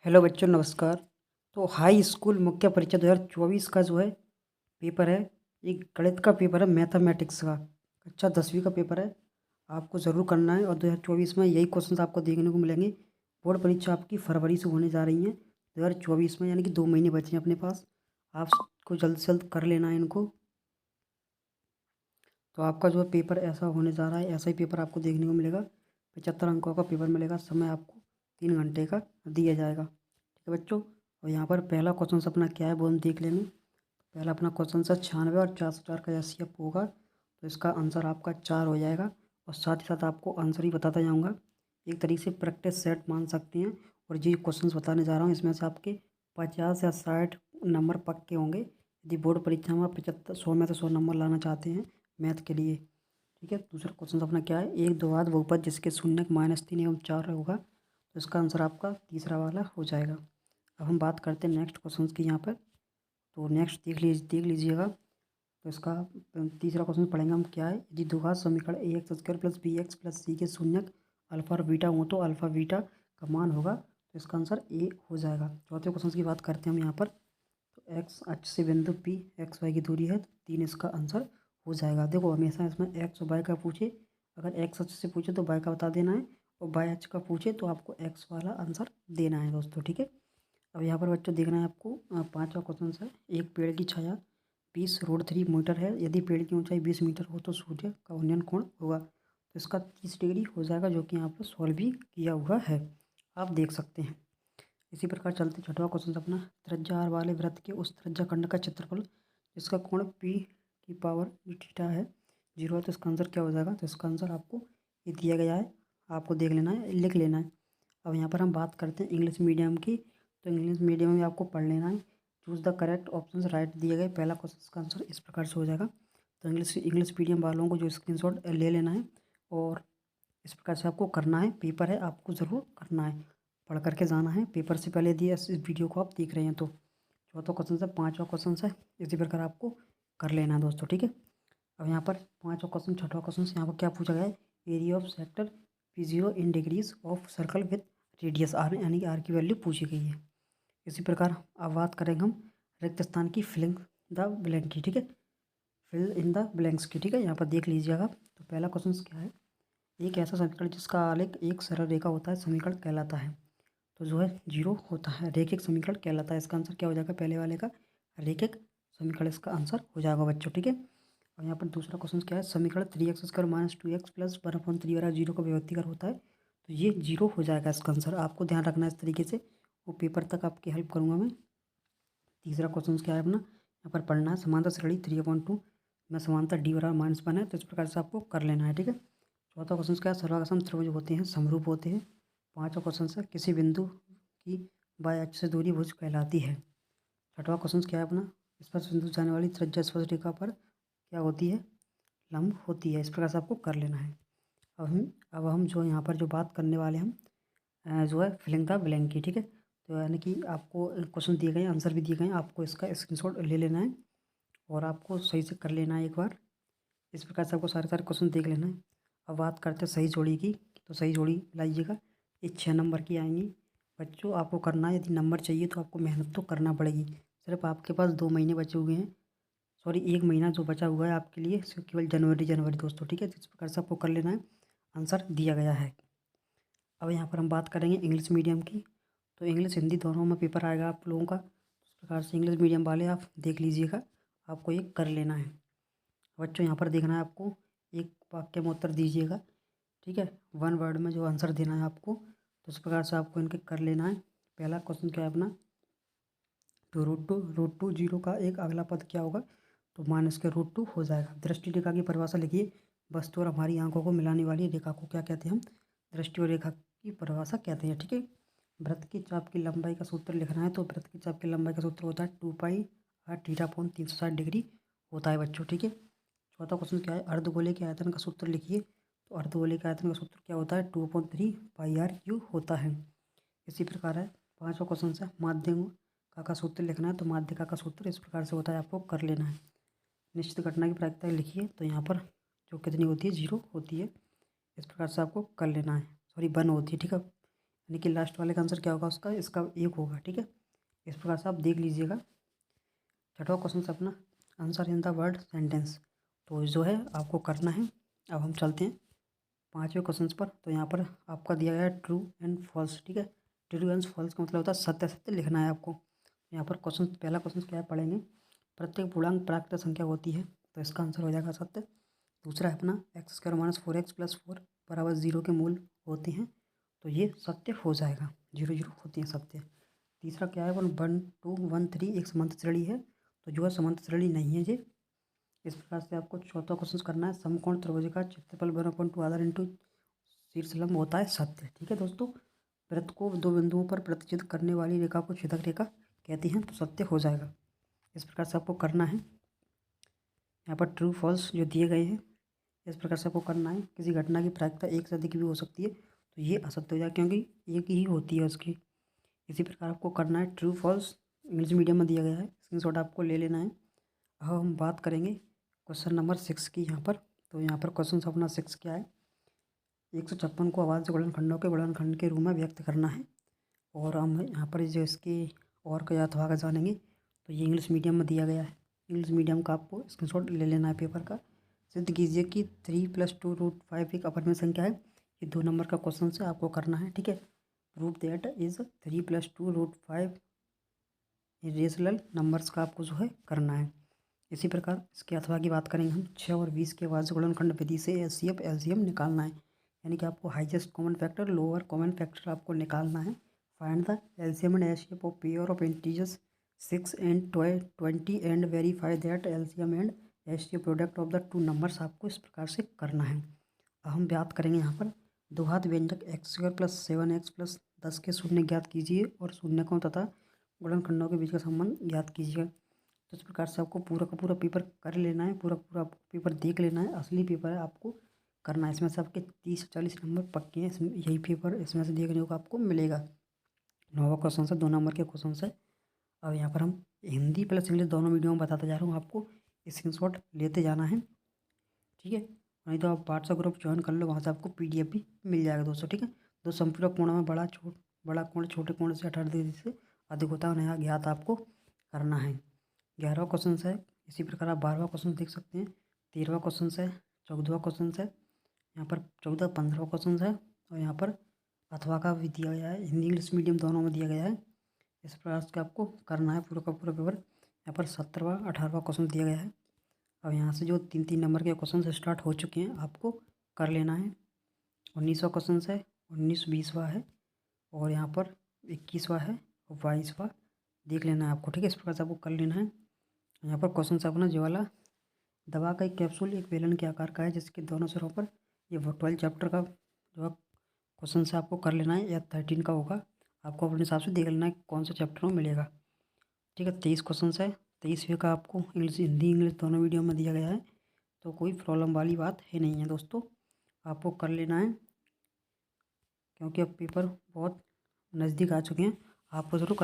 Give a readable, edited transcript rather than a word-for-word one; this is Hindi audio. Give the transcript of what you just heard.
हेलो बच्चों, नमस्कार। तो हाई स्कूल मुख्य परीक्षा 2024 का जो है पेपर है, एक गणित का पेपर है, मैथमेटिक्स का कक्षा 10वीं का पेपर है। आपको ज़रूर करना है और 2024 में यही क्वेश्चन आपको देखने को मिलेंगे। बोर्ड परीक्षा आपकी फरवरी से होने जा रही है 2024 में, यानी कि 2 महीने बचे हैं अपने पास। आपको जल्द से जल्द कर लेना है इनको। तो आपका जो है पेपर ऐसा होने जा रहा है, ऐसा ही पेपर आपको देखने को मिलेगा। 75 अंकों का पेपर मिलेगा। समय आपको 3 घंटे का दिया जाएगा, ठीक है बच्चों। और यहाँ पर पहला क्वेश्चन अपना क्या है वो हम देख लेंगे। पहला अपना क्वेश्चन है 96 और 404 का एचसीएफ होगा, तो इसका आंसर आपका 4 हो जाएगा। और साथ ही साथ आपको आंसर ही बताता जाऊँगा। एक तरीके से प्रैक्टिस सेट मान सकते हैं। और ये क्वेश्चंस बताने जा रहा हूँ, इसमें से आपके 50 या 60 नंबर पक्के होंगे यदि बोर्ड परीक्षा में आप 75 100 में से 100 नंबर लाना चाहते हैं मैथ के लिए, ठीक है। दूसरा क्वेश्चन अपना क्या है, एक द्विघात बहुपद जिसके शून्य -3 एवं 4 होगा, तो इसका आंसर आपका तीसरा वाला हो जाएगा। अब हम बात करते हैं नेक्स्ट क्वेश्चन की यहाँ पर। तो नेक्स्ट देख लीजिएगा। तो इसका तीसरा क्वेश्चन पढ़ेंगे हम। क्या है, यदि द्विघात समीकरण A x square plus B x plus C के शून्यक अल्फा और बीटा हो तो अल्फा बीटा का मान होगा, तो इसका आंसर ए हो जाएगा। चौथे क्वेश्चन की बात करते हैं हम यहाँ पर। तो एक्स अक्ष से बिंदु पी एक्स वाई की दूरी है, तो 3 इसका आंसर हो जाएगा। देखो हमेशा इसमें एक्स और वाई का पूछे, अगर एक्स अक्ष से पूछे तो वाई का बता देना है, और वाई अक्ष का पूछे तो आपको एक्स वाला आंसर देना है दोस्तों, ठीक है। अब यहाँ पर बच्चों देखना है आपको। पांचवा क्वेश्चन है, एक पेड़ की छाया 20√3 मीटर है, यदि पेड़ की ऊंचाई 20 मीटर हो तो सूर्य का उन्नयन कोण होगा, तो इसका 30 डिग्री हो जाएगा, जो कि यहाँ पर सॉल्व भी किया हुआ है, आप देख सकते हैं। इसी प्रकार चलते छठवां क्वेश्चन अपना, त्रिज्या आर वाले वृत्त के उस त्रिज्या खंड का क्षेत्रफल जिसका कोण पी की पावर थीटा है 0 है, तो इसका आंसर क्या हो जाएगा। तो इसका आंसर आपको ये दिया गया है, आपको देख लेना है, लिख लेना है। अब यहाँ पर हम बात करते हैं इंग्लिश मीडियम की। तो इंग्लिश मीडियम में आपको पढ़ लेना है। Choose the correct option right दिए गए, पहला क्वेश्चन का आंसर इस प्रकार से हो जाएगा। तो इंग्लिश मीडियम वालों को जो स्क्रीनशॉट ले लेना है, और इस प्रकार से आपको करना है। पेपर है, आपको ज़रूर करना है, पढ़ करके जाना है। पेपर से पहले दिए इस वीडियो को आप देख रहे हैं तो। चौथा क्वेश्चन है, पाँचवा क्वेश्चन है, इसी प्रकार आपको कर लेना है दोस्तों, ठीक है। अब यहाँ पर पाँचवा क्वेश्चन छठवा क्वेश्चन से यहाँ पर क्या पूछा गया है, area of sector P0 in degrees of circle with radius R, यानी कि आर की वैल्यू पूछी गई है। इसी प्रकार अब बात करेंगे हम रिक्त स्थान की फिलिंग द ब्लैंक की, ठीक है, फिल इन द ब्लैंक्स की, ठीक है। यहाँ पर देख लीजिएगा। तो पहला क्वेश्चन क्या है, एक ऐसा समीकरण जिसका आलेख एक सरल रेखा होता है समीकरण कहलाता है, तो जो है 0 होता है, रेखिक समीकरण कहलाता है। इसका आंसर क्या हो जाएगा, पहले वाले का रेखिक समीकरण इसका आंसर हो जाएगा बच्चों, ठीक है। और यहाँ पर दूसरा क्वेश्चन क्या है, समीकरण 3x² - 2x + 1/3 का व्यक्तिकर होता है, तो ये 0 हो जाएगा इसका आंसर। आपको ध्यान रखना है इस तरीके से, वो पेपर तक आपकी हेल्प करूँगा मैं। तीसरा क्वेश्चन क्या है अपना, यहाँ पर पढ़ना है, समांतर श्रेणी 3/2 में समांतर D = -1 है, तो इस प्रकार से आपको कर लेना है, ठीक है। चौथा क्वेश्चन क्या है, सर्वासम त्रिभुज होते हैं समरूप होते हैं। पांचवा क्वेश्चन है, किसी बिंदु की बाय अक्ष से दूरी भुज कहलाती है। छठवां क्वेश्चन क्या है अपना, स्पर्श बिंदु जाने वाली त्रिज्या स्पर्श रेखा पर क्या होती है, लंब होती है। इस प्रकार से आपको कर लेना है। अब हम जो यहाँ पर जो बात करने वाले हम जो है फिलिंग द ब्लैंक की, ठीक है। तो यानी कि आपको क्वेश्चन दिए गए हैं, आंसर भी दिए गए हैं, आपको इसका स्क्रीनशॉट ले लेना है और आपको सही से कर लेना है एक बार। इस प्रकार से आपको सारे सारे क्वेश्चन देख लेना है। अब बात करते हैं सही जोड़ी की। तो सही जोड़ी लाइएगा, ये 6 नंबर की आएंगी बच्चों। आपको करना है, यदि नंबर चाहिए तो आपको मेहनत तो करना पड़ेगी। सिर्फ आपके पास 2 महीने बचे हुए हैं, सॉरी 1 महीना जो बचा हुआ है आपके लिए, सिर्फ केवल जनवरी दोस्तों, ठीक है। इस प्रकार से आपको कर लेना है, आंसर दिया गया है। अब यहाँ पर हम बात करेंगे इंग्लिश मीडियम की। तो इंग्लिश हिंदी दोनों में पेपर आएगा आप लोगों का। इस प्रकार से इंग्लिश मीडियम वाले आप देख लीजिएगा, आपको ये कर लेना है बच्चों। यहाँ पर देखना है आपको, एक वाक्य में उत्तर दीजिएगा, ठीक है। 1 वर्ड में जो आंसर देना है आपको, तो इस प्रकार से आपको इनके कर लेना है। पहला क्वेश्चन क्या है अपना, तो √2 0 का एक अगला पद क्या होगा, तो -√2 हो जाएगा। दृष्टि रेखा की परिभाषा लिखिए, वस्तु और हमारी आंखों को मिलाने वाली रेखा को क्या कहते हैं हम, दृष्टि और रेखा की परिभाषा कहते हैं, ठीक है। वृत्त की चाप की लंबाई का सूत्र लिखना है, तो वृत्त की चाप की लंबाई का सूत्र होता है 2πr/θ/360 डिग्री होता है बच्चों, ठीक है। चौथा क्वेश्चन क्या है, अर्धगोले के आयतन का सूत्र लिखिए। तो अर्धगोले के आयतन का सूत्र क्या होता है, 2/3πr³ होता है। इसी प्रकार है पांचवा क्वेश्चन से, माध्यम का सूत्र लिखना है। तो माध्यिका का सूत्र इस प्रकार से होता है, आपको कर लेना है। निश्चित घटना की प्रायिकता लिखिए, तो यहाँ पर जो कितनी होती है, 0 होती है। इस प्रकार से आपको कर लेना है, सॉरी 1 होती है, ठीक है। यानी कि लास्ट वाले का आंसर क्या होगा उसका, इसका 1 होगा। ठीक है, इस प्रकार से आप देख लीजिएगा। छठवां क्वेश्चन से अपना answer in the word sentence, तो जो है आपको करना है। अब हम चलते हैं 5वें क्वेश्चन पर। तो यहाँ पर आपका दिया गया है ट्रू एंड फॉल्स। ठीक है, ट्रू एंड फॉल्स का मतलब होता है सत्य सत्य लिखना है आपको। यहाँ पर क्वेश्चन, पहला क्वेश्चन क्या है पढ़ेंगे, प्रत्येक पूर्णांक प्राकृत संख्या होती है, तो इसका आंसर हो जाएगा सत्य। दूसरा है अपना x² - 4x + 4 = 0 के मूल होते हैं, तो ये सत्य हो जाएगा, 0 0 होती हैं सत्य। तीसरा क्या है, 1 2 1 3 एक समांतर श्रेणी है, तो जो है समांतर श्रेणी नहीं है ये। इस प्रकार से आपको चौथा क्वेश्चन करना है, समकोण त्रिभुज का क्षेत्रफल 1/2 आधार इंटू शीर्षलंब होता है सत्य। ठीक है दोस्तों, वृत्त को 2 बिंदुओं पर प्रतिच्छेद करने वाली रेखा को छेदक रेखा कहती हैं, तो सत्य हो जाएगा। इस प्रकार से आपको करना है। यहाँ पर ट्रू फॉल्स जो दिए गए हैं, इस प्रकार से आपको करना है। किसी घटना की प्रायिकता एक से अधिक भी हो सकती है, तो ये असत्य हो जाएगा क्योंकि एक ही होती है उसकी। इसी प्रकार आपको करना है ट्रू फॉल्स, इंग्लिश मीडियम में दिया गया है, स्क्रीनशॉट आपको ले लेना है। अब हम बात करेंगे क्वेश्चन नंबर 6 की यहाँ पर। तो यहाँ पर क्वेश्चन अपना 6 क्या है, 156 को आवाज़ गुणनखंडों के गुणनखंड के रूप में व्यक्त करना है। और हम यहाँ पर जो इसके और का अथवा का जानेंगे, तो ये इंग्लिश मीडियम में दिया गया है। इंग्लिश मीडियम का आपको स्क्रीनशॉट ले लेना है पेपर का। सिद्ध कीजिए कि 3 + 2√5 एक अपरिमेय संख्या है। ये 2 नंबर का क्वेश्चन से आपको करना है। ठीक है, proof that is 3 + 2√5 irrational numbers का आपको जो है करना है। इसी प्रकार इसके अथवा की बात करेंगे हम, 6 और 20 के आवाज़ गुणनखंड विधि से HCF LCM निकालना है। यानी कि आपको highest common factor, lower common factor आपको निकालना है। Find the LCM and HCF of pair of integers 6 and 20 and verify that LCM and HCF product of the 2 numbers आपको इस प्रकार से करना है। अब हम बात करेंगे यहाँ पर द्विघात व्यंजक x² + 7x + 10 के शून्य ज्ञात कीजिए और शून्यकों तथा गुणनखंडों के बीच का संबंध ज्ञात कीजिए। तो इस प्रकार से आपको पूरा का पूरा पेपर कर लेना है, पूरा पूरा पेपर देख लेना है। असली पेपर है, आपको करना है। इसमें से आपके 30 40 नंबर पक्के हैं, इसमें यही पेपर इसमें से देखने को आपको मिलेगा। 9वां क्वेश्चन से 2 नंबर के क्वेश्चन से। अब यहाँ पर हम हिंदी प्लस इंग्लिश दोनों वीडियो में बताता जा रहा हूँ, आपको स्क्रीनशॉट लेते जाना है। ठीक है, नहीं तो आप व्हाट्सएप ग्रुप ज्वाइन कर लो, वहाँ से आपको PDF भी मिल जाएगा दोस्तों। ठीक है, दो संपूरक कोणों में बड़ा कोण छोटे कोण से 18 डिग्री से अधिक होता है, नया ज्ञात आपको करना है। 11वां क्वेश्चन है। इसी प्रकार आप 12वां क्वेश्चन देख सकते हैं, 13वां क्वेश्चन है, 14वां क्वेश्चन है, यहाँ पर 14 15वां क्वेश्चन है, और यहाँ पर अथवा का भी दिया गया है, हिंदी इंग्लिश मीडियम दोनों में दिया गया है। इस प्रकार से आपको करना है पूरा का पूरा पेपर। यहाँ पर 17वां 18वां क्वेश्चन दिया गया है। अब यहाँ से जो 3 3 नंबर के क्वेश्चन स्टार्ट हो चुके हैं, आपको कर लेना है। 19वां क्वेश्चन है, 19 20वां है, और यहाँ पर 21वां है और 22वां देख लेना है आपको। ठीक है, इस प्रकार से आपको कर लेना है। यहाँ पर क्वेश्चन से अपना जो वाला दवा का एक कैप्सूल एक बेलन के आकार का है, जिसके दोनों सिरों पर ये 12 चैप्टर का जो क्वेश्चन से आपको कर लेना है, या 13 का होगा, आपको अपने हिसाब से देख लेना है कौन सा चैप्टर में मिलेगा। ठीक है, 23 क्वेश्चन है, 23वें का आपको इंग्लिश हिंदी इंग्लिश दोनों वीडियो में दिया गया है, तो कोई प्रॉब्लम वाली बात है नहीं है दोस्तों, आपको कर लेना है। क्योंकि अब पेपर बहुत नज़दीक आ चुके हैं, आपको ज़रूर